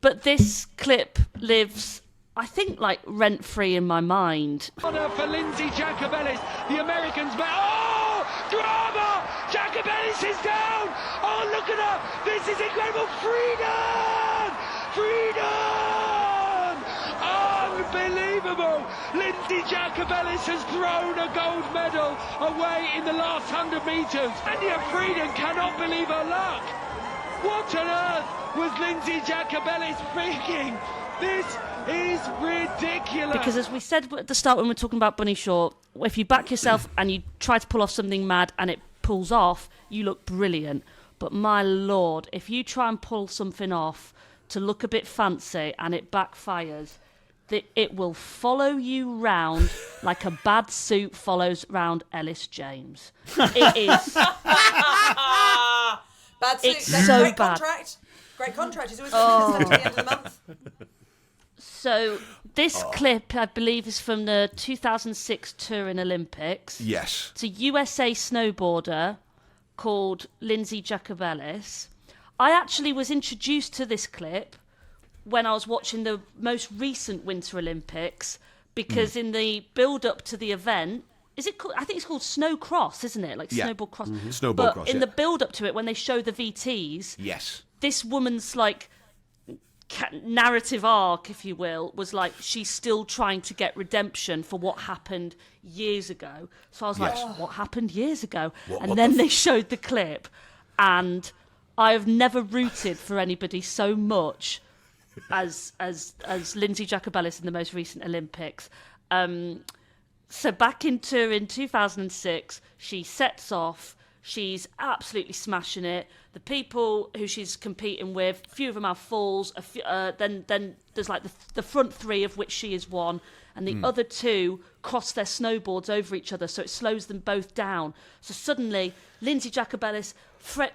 But this clip lives, I think, like rent-free in my mind. Honour for Lindsay Jacobellis, the Americans. Oh, drama! Jacobellis is down. Oh, look at her! This is incredible. Freedom! Freedom! Unbelievable! Lindsay Jacobellis has thrown a gold medal away in the last 100 metres. Anya Freedom cannot believe her luck. What on earth was Lindsay Jacobellis thinking? This is ridiculous. Because as we said at the start when we were talking about Bunny Shaw, if you back yourself and you try to pull off something mad and it pulls off, you look brilliant. But my lord, if you try and pull something off to look a bit fancy and it backfires, it will follow you round like a bad suit follows round Elis James. It is. Bad suit. It's That's so a great bad. Contract. Great contract. He's always going to the end of the month. So this clip, I believe, is from the 2006 Turin Olympics. Yes. It's a USA snowboarder called Lindsay Jacobellis. I actually was introduced to this clip when I was watching the most recent Winter Olympics, because in the build-up to the event, is it called, I think it's called snow cross, isn't it? Like snowboard cross. Mm-hmm. Snowboard but cross, in the build-up to it, when they show the VTs, yes, this woman's like narrative arc, if you will, was like she's still trying to get redemption for what happened years ago. So I was like, what happened years ago? And then they showed the clip, and I have never rooted for anybody so much as Lindsay Jacobellis in the most recent Olympics. So back in Turin 2006, she sets off. She's absolutely smashing it. The people who she's competing with, a few of them have falls. Then there's like the front three, of which she is one, and the other two cross their snowboards over each other, so it slows them both down. So suddenly, Lindsay Jacobellis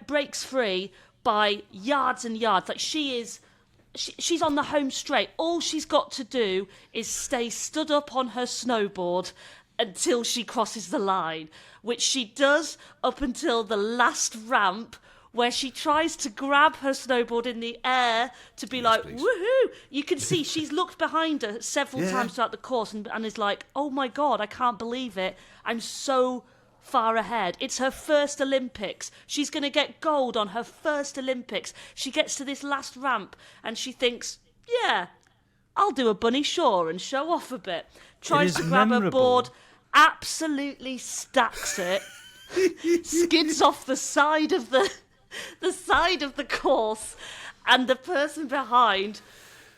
breaks free by yards and yards. Like she's on the home straight. All she's got to do is stay stood up on her snowboard until she crosses the line, which she does up until the last ramp, where she tries to grab her snowboard in the air to be woohoo. You can see she's looked behind her several times throughout the course and is like, oh my God, I can't believe it. I'm so far ahead. It's her first Olympics. She's going to get gold on her first Olympics. She gets to this last ramp and she thinks, yeah, I'll do a Bunny Shaw and show off a bit. Tries to grab her board, absolutely stacks it, skids off the side of the course, and the person behind,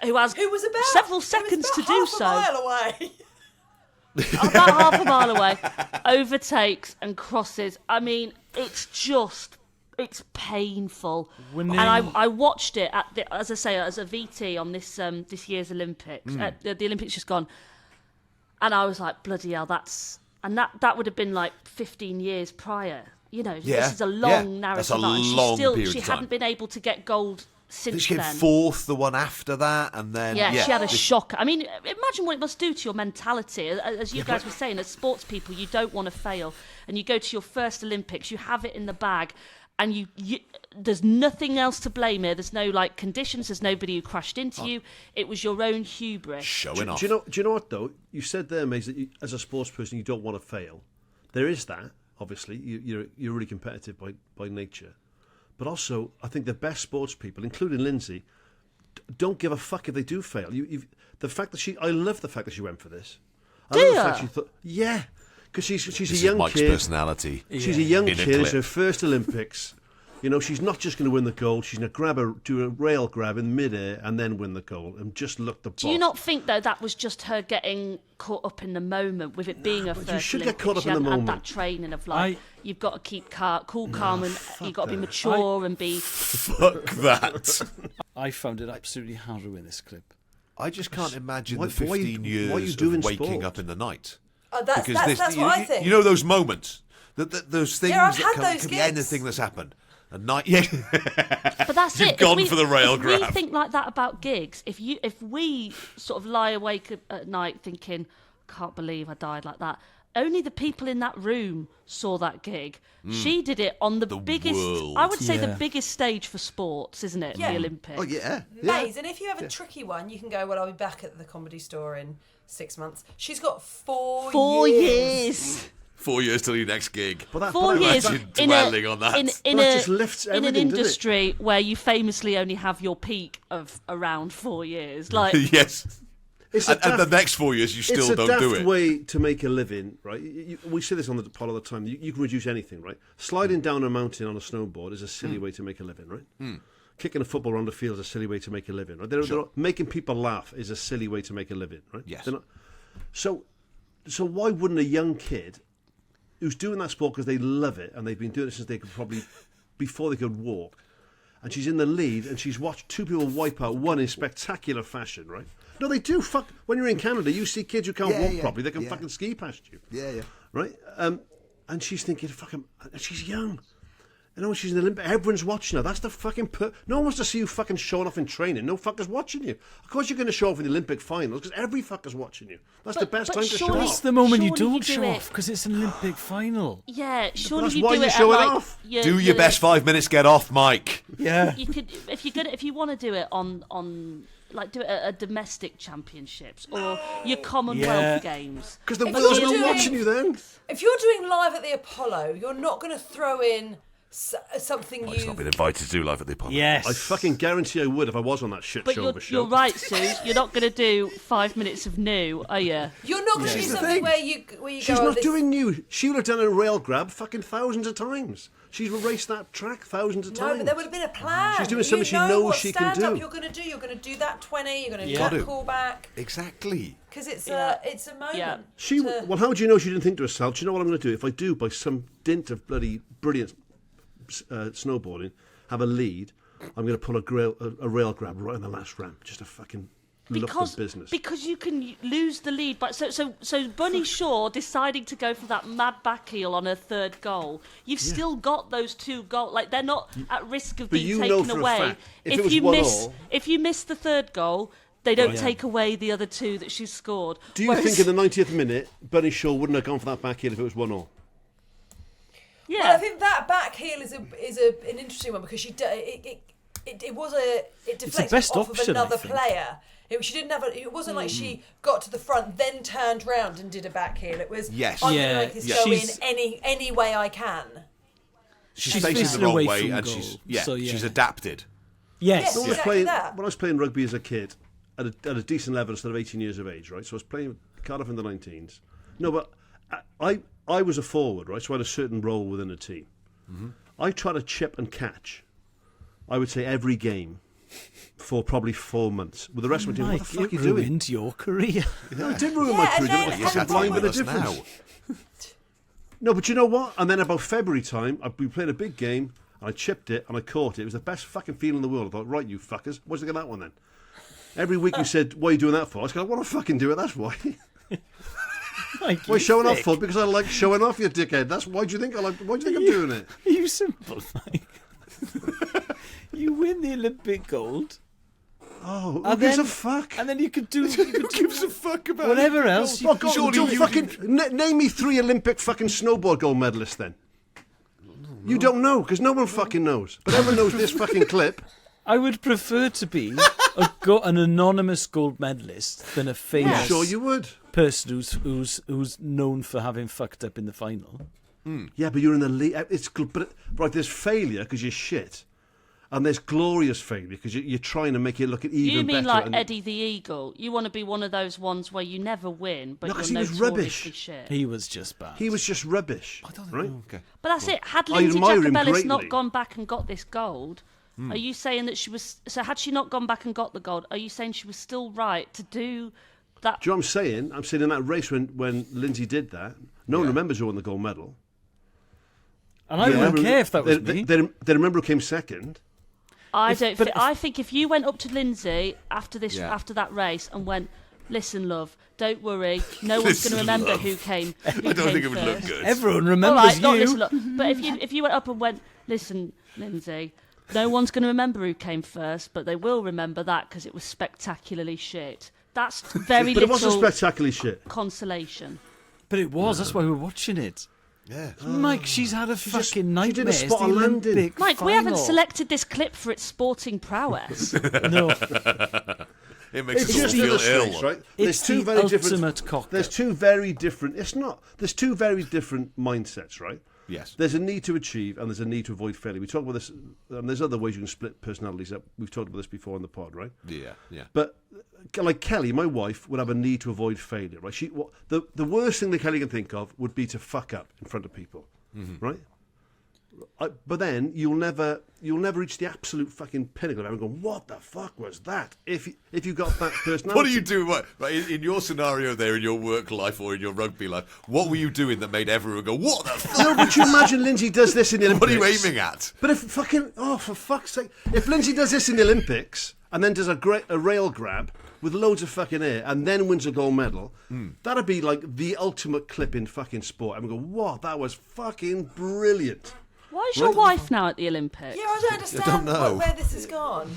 who was about several seconds to do so, half a mile away. about half a mile away, overtakes and crosses. I mean, it's painful. And I watched it as a VT on this year's Olympics. The Olympics just gone, and I was like, bloody hell, that would have been like 15 years prior. You know, this is a long narrative. That's a long period of time. She hadn't been able to get gold since she then. came fourth the one after that, and then she had a shock. I mean, imagine what it must do to your mentality. As you guys were saying, as sports people, you don't want to fail, and you go to your first Olympics, you have it in the bag, and you there's nothing else to blame here. There's no like conditions. There's nobody who crashed into you. It was your own hubris. Showing off. Do you know what though? You said there, Maisie, that as a sports person, you don't want to fail. There is that. Obviously, you're really competitive by nature. But also, I think the best sports people, including Lindsay, don't give a fuck if they do fail. I love the fact that she went for this. I love the fact she thought, because she's a young Mike's kid. personality. She's a young kid. It's her first Olympics. You know, she's not just going to win the gold. She's going to do a rail grab in midair and then win the gold and just look the boss. Do you not think though that was just her getting caught up in the moment with it being her first? You should Olympics. get caught up she in the moment. Had that training of like you've got to keep cool, calm, and you've got to be mature and be. Fuck that. I found it absolutely harrowing, this clip. I just can't imagine the 15 years of waking up in the night. That's what I think. You know those moments, those things I've that had could those be gigs. anything that's happened. A night, But that's You've it. gone for the rail if grab. we think like that about gigs, if we sort of lie awake at night thinking, can't believe I died like that, only the people in that room saw that gig. She did it on the biggest, world. I would say the biggest stage for sports, isn't it? Yeah. The Olympics. Oh, yeah. Maze, and if you have a tricky one, you can go, well, I'll be back at the Comedy Store in 6 months. She's got 4 years. 4 years till your next gig. But that, 4 years in dwelling on that. in That just lifts an everything, doesn't it? industry where you famously only have your peak of around 4 years. Like, Yes. And the next 4 years, you still don't do It's a daft it. way to make a living, right? We say this on the pod all the time. You can reduce anything, right? Sliding down a mountain on a snowboard is a silly way to make a living, right? Kicking a football around the field is a silly way to make a living, right? They're making people laugh is a silly way to make a living, right? Yes. So why wouldn't a young kid who's doing that sport because they love it and they've been doing it since they could probably before they could walk, and she's in the lead and she's watched two people wipe out one in spectacular fashion, right? No, they do. Fuck. When you're in Canada, you see kids who can't walk properly. They can fucking ski past you. Yeah. Right? And she's thinking, fucking, she's young. You know, she's in the Olympic. Everyone's watching her. That's the fucking. No one wants to see you fucking showing off in training. No fucker's watching you. Of course, you're going to show off in the Olympic finals because every fucker's watching you. That's the best time to show surely- off. That's the moment you Surely don't you do show it. off because it's an Olympic final. yeah, surely that's you why do you it show at, it like, off. Do your best 5 minutes, get off, Mike. Yeah. You could, if you want to do it on like do it at a domestic championships or your Commonwealth Games. Because the If world's you're not doing- watching you then. If you're doing live at the Apollo, you're not going to throw in something Mike's you... not been invited to do live at the Apollo. Yes. I fucking guarantee I would if I was on that shit But show you're, of a show. you're right, Suze. You're not going to do 5 minutes of new, are you? You're not going to do She's the something thing. where you She's go... "Oh, not this- doing new. She would have done a rail grab fucking thousands of times. She's raced that track thousands of No, times. but there would have been a plan. She's doing something you she know knows what she can stand-up do. you're going to do. You're going to do that 20. You're going to do Got that to. callback. Exactly. Because it's Yeah. a moment. Yeah. Well, how do you know she didn't think to herself, do you know what I'm going to do? If I do, by some dint of bloody brilliant snowboarding, have a lead, I'm going to pull a rail grab right on the last ramp. Just a fucking look of business. Because you can lose the lead. But so Bunny Shaw deciding to go for that mad back heel on her third goal. You've still got those two goals. Like they're not at risk of But being you know taken for a away. fact, if it was 1-1, If you miss the third goal, they don't take away the other two that she's scored. do you think in the 90th minute, Bunny Shaw wouldn't have gone for that back heel if it was 1-1? Yeah. Well, I think that back heel is an interesting one because it deflected best off option, of another I think. player. She didn't have it wasn't like she got to the front, then turned round and did a back heel. It was Yes. I'm Yeah, going to make this yeah. go in She's- any way I can. She's facing facing the wrong away way, from and goal, she's adapted. Yes. Yes. When Exactly that. I was playing rugby as a kid, at a decent level instead of 18 years of age, right? So I was playing Cardiff in the 19s. No, but I was a forward, right? So I had a certain role within a team. Mm-hmm. I tried to chip and catch, I would say, every game for probably 4 months. With the rest of my team, what the fuck are you it doing? ruined your career. No, it did ruin Yeah, my and career. then- But and fucking then- blind with the With us difference. now. No, but you know what? And then about February time, we played a big game, and I chipped it, and I caught it. It was the best fucking feeling in the world. I thought, right, you fuckers, what's the get that one then? Every week you said, what are you doing that for? I was going, I want to fucking do it, that's why. Like, Why you showing off thick. for? Because I like showing off, you dickhead. That's why do you think I like? Why do you think I'm doing it? Are you simple, Mike? You win the Olympic gold, Oh, who And gives then- a fuck? and then you could do Who gives a fuck about whatever it? else. You Oh, could God, surely don't you- fucking name me 3 Olympic fucking snowboard gold medalists then. You don't know because no one fucking knows. But everyone knows this fucking clip. I would prefer to be an anonymous gold medalist than a famous Sure, you would. person who's known for having fucked up in the final. Yeah, but you're in the lead. Right, there's failure because you're shit, and there's glorious failure because you're trying to make it look even You mean better. like and- Eddie the Eagle? You want to be one of those ones where you never win, but No, 'cause you're he was notoriously rubbish. shit. He was just bad. He was just rubbish. Right? Okay. But that's it. Had I Lindsay admire him Jacobellis not greatly. gone back and got this gold, are you saying that she was... So had she not gone back and got the gold, are you saying she was still right to do that? Do you know what I'm saying? I'm saying in that race when Lindsay did that, no one remembers who won the gold medal. and I wouldn't care if that was me. They remember who came second. I but think if you went up to Lindsay after Yeah. after that race and went, listen, love, don't worry, no one's going to remember love. who came. I don't think it would look good. Everyone All remembers right, you. not listen, look. But if you went up and went, listen, Lindsay, no one's going to remember who came first, but they will remember that because it was spectacularly shit. That's very But it little wasn't spectacularly shit. consolation. But it was. That's why we were watching it. Yeah. Mike, she's had a fucking she did nightmare. a It's spot the on landing. Olympic Mike, we haven't final. selected this clip for its sporting prowess. No. It makes It us all just feel illustrates, ill. right? It's the ultimate cocker. There's two very different. It's not. There's two very different mindsets, right? Yes. There's a need to achieve and there's a need to avoid failure. We talk about this, and there's other ways you can split personalities up. We've talked about this before on the pod, right? Yeah, yeah. But like Kelly, my wife, would have a need to avoid failure, right? The worst thing that Kelly can think of would be to fuck up in front of people, right? But then you'll never reach the absolute fucking pinnacle of going, what the fuck was that? If you got that personality. What are you doing? Right, in your scenario there, in your work life or in your rugby life, what were you doing that made everyone go, what the fuck? No, but you imagine Lindsay does this in the Olympics. What are you aiming at? But if fucking, for fuck's sake, if Lindsay does this in the Olympics and then does a rail grab with loads of fucking air and then wins a gold medal, that'd be like the ultimate clip in fucking sport. And we go, what? That was fucking brilliant. Why is your wife now at the Olympics? Yeah, I don't understand know. where this has gone.